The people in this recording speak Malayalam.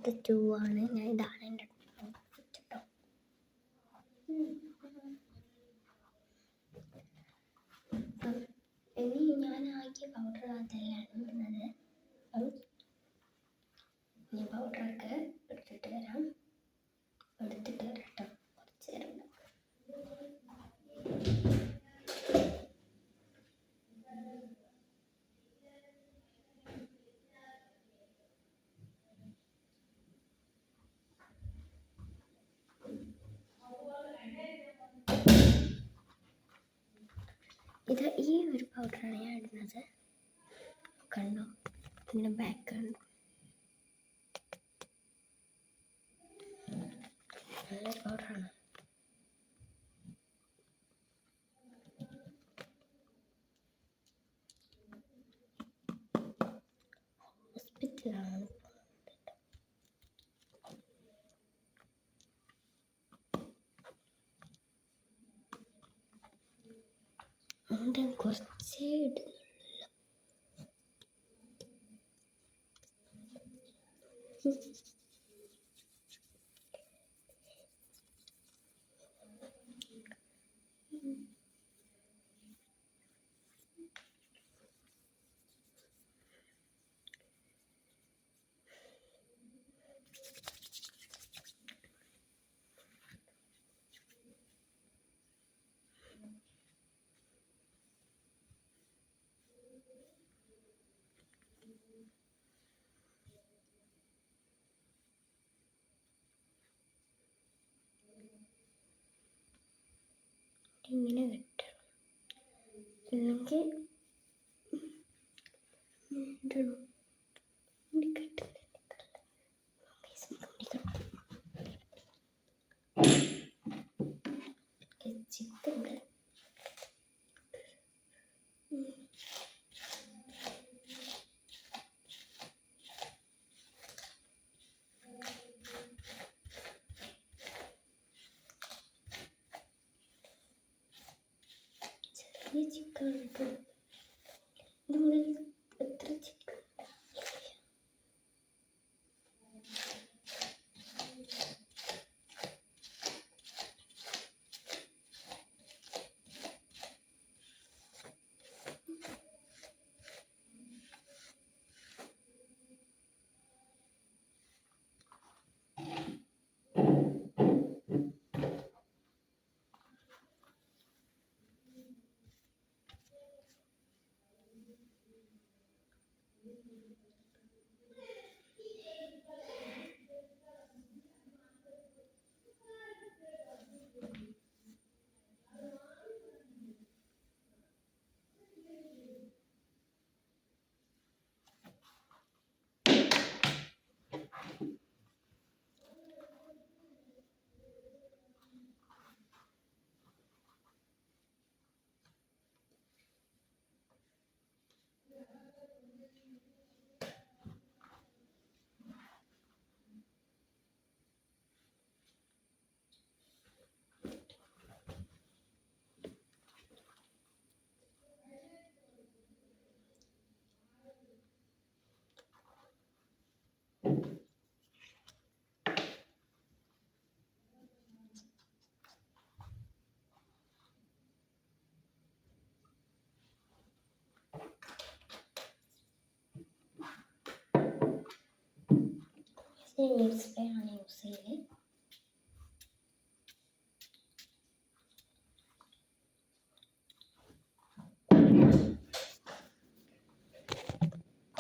ഇത് 2 ആണ്. ഞാൻ ഇതാണ് എൻ്റെ കേട്ടോ. ഇനി ഞാൻ ആക്കിയ പൗഡർ അതെല്ലാം ഇടുന്നത്. ഇനി പൗഡറൊക്കെ എടുത്തിട്ട് വരാം കേട്ടോ. കുറച്ച് നേരം ഇത് ഈ ഒരു പൗഡറാണ് ഞാൻ ഇടുന്നത്. കണ്ടോ, ഇതിൻ്റെ ബാക്ക് കണ്ടോ, നല്ല പൗഡറാണ്. ഹോസ്പിറ്റലാണ് അതുകൊണ്ട് കുറച്ചേ ഇടുന്നുള്ളൂ. ഇങ്ങനെ കെട്ടണം, ഇല്ലെങ്കിൽ ചിക്കുണ്ട്. ചെറിയ ചിക്കൻ ഇതിനുള്ളിൽ എത്ര ചിക്കൻ സ്പ്രേ ആണ് യൂസ് ചെയ്യല്.